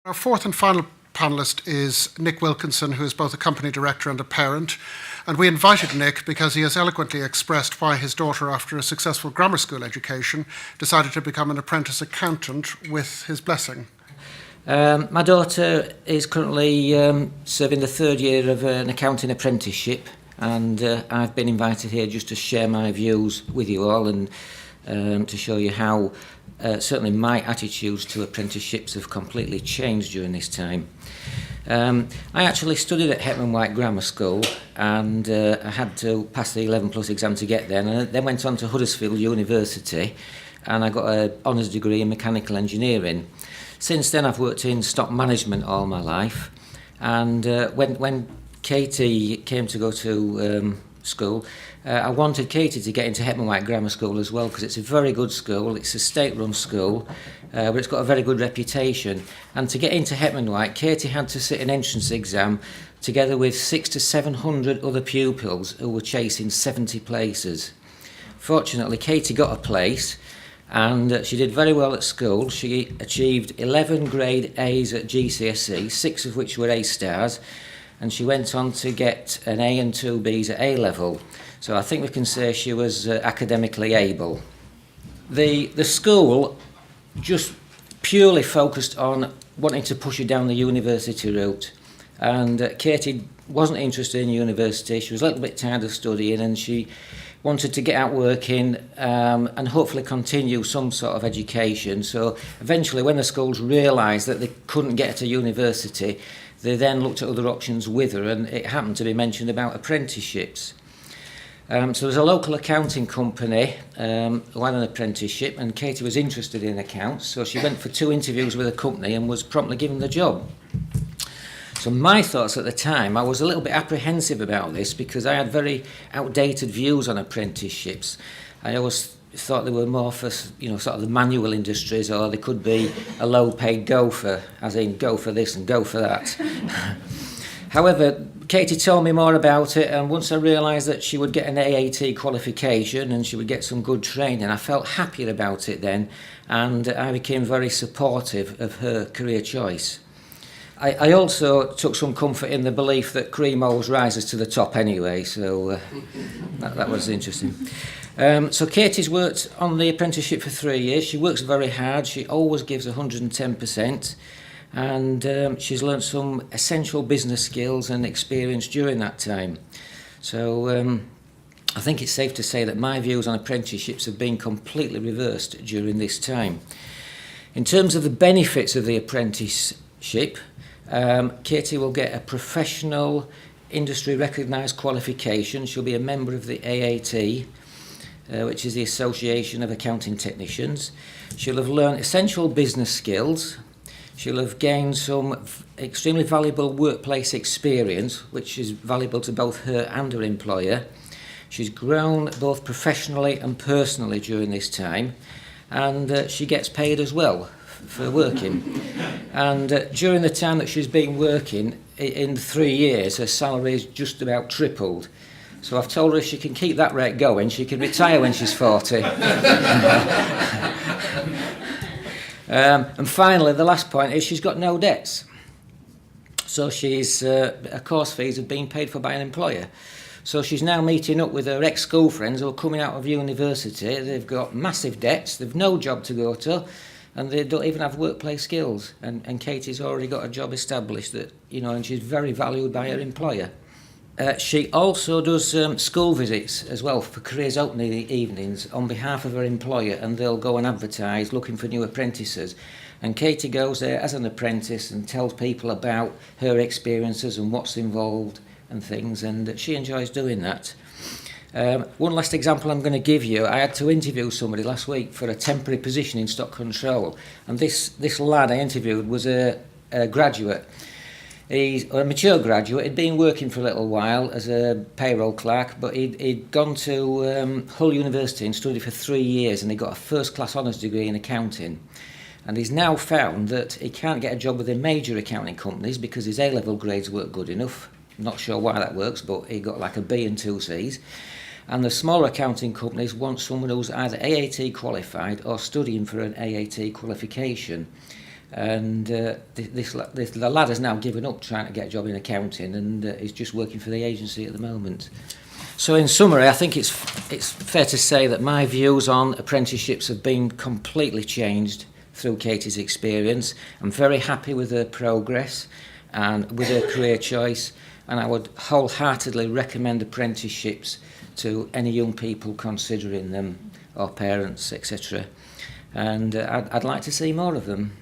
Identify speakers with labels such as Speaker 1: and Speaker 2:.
Speaker 1: Our fourth and final panellist is Nick Wilkinson, who is both a company director and a parent. And we invited Nick because he has eloquently expressed why his daughter, after a successful grammar school education, decided to become an apprentice accountant with his blessing.
Speaker 2: My daughter is currently serving the third year of an accounting apprenticeship, and I've been invited here just to share my views with you all and to show you how certainly my attitudes to apprenticeships have completely changed during this time. I actually studied at Hetman White Grammar School, and I had to pass the 11 plus exam to get there, and I then went on to Huddersfield University and I got an honours degree in mechanical engineering. Since then I've worked in stock management all my life, and when Katie came to go to school, I wanted Katie to get into Hetman White Grammar School as well, because it's a very good school, it's a state-run school, but it's got a very good reputation. And to get into Hetman White, Katie had to sit an entrance exam together with 600 to 700 other pupils who were chasing 70 places. Fortunately, Katie got a place, and she did very well at school. She achieved 11 grade A's at GCSE, 6 of which were A stars, and she went on to get an A and 2 B's at A level. So I think we can say she was academically able. The school just purely focused on wanting to push her down the university route, and Katie wasn't interested in university. She was a little bit tired of studying, and she wanted to get out working and hopefully continue some sort of education. So eventually, when the schools realised that they couldn't get her to university, they then looked at other options with her, and it happened to be mentioned about apprenticeships. So there's a local accounting company who had an apprenticeship, and Katie was interested in accounts, so she went for 2 interviews with a company and was promptly given the job. So my thoughts at the time, I was a little bit apprehensive about this because I had very outdated views on apprenticeships. I always thought they were more for, sort of the manual industries, or they could be a low-paid gopher, as in go for this and go for that. However, Katie told me more about it, and once I realised that she would get an AAT qualification and she would get some good training, I felt happier about it then, and I became very supportive of her career choice. I also took some comfort in the belief that cream always rises to the top anyway, so that was interesting. So Katie's worked on the apprenticeship for 3 years. She works very hard. She always gives 110%, and she's learnt some essential business skills and experience during that time. So I think it's safe to say that my views on apprenticeships have been completely reversed during this time. In terms of the benefits of the apprenticeship, Katie will get a professional, industry recognised qualification. She'll be a member of the AAT, which is the Association of Accounting Technicians. She'll have learned essential business skills. She'll have gained some extremely valuable workplace experience, which is valuable to both her and her employer. She's grown both professionally and personally during this time, and she gets paid as well for working. And during the time that she's been working, in 3 years, her salary is just about tripled. So I've told her if she can keep that rate going, she can retire when she's 40. And finally, the last point is she's got no debts. So her course fees have been paid for by an employer. So she's now meeting up with her ex-school friends who are coming out of university. They've got massive debts, they've no job to go to, and they don't even have workplace skills. And Katie's already got a job established that, and she's very valued by her employer. She also does school visits as well for careers opening evenings on behalf of her employer, and they'll go and advertise looking for new apprentices. And Katie goes there as an apprentice and tells people about her experiences and what's involved and things, and she enjoys doing that. One last example I'm going to give you. I had to interview somebody last week for a temporary position in stock control, and this lad I interviewed was a graduate. He's a mature graduate. He'd been working for a little while as a payroll clerk, but he'd gone to Hull University and studied for 3 years, and he got a first-class honours degree in accounting. And he's now found that he can't get a job with the major accounting companies because his A-level grades weren't good enough. I'm not sure why that works, but he got like a B and 2 C's. And the smaller accounting companies want someone who's either AAT qualified or studying for an AAT qualification. And the lad has now given up trying to get a job in accounting, and is just working for the agency at the moment. So in summary, I think it's fair to say that my views on apprenticeships have been completely changed through Katie's experience. I'm very happy with her progress and with her career choice, and I would wholeheartedly recommend apprenticeships to any young people considering them, or parents, etc. And I'd like to see more of them.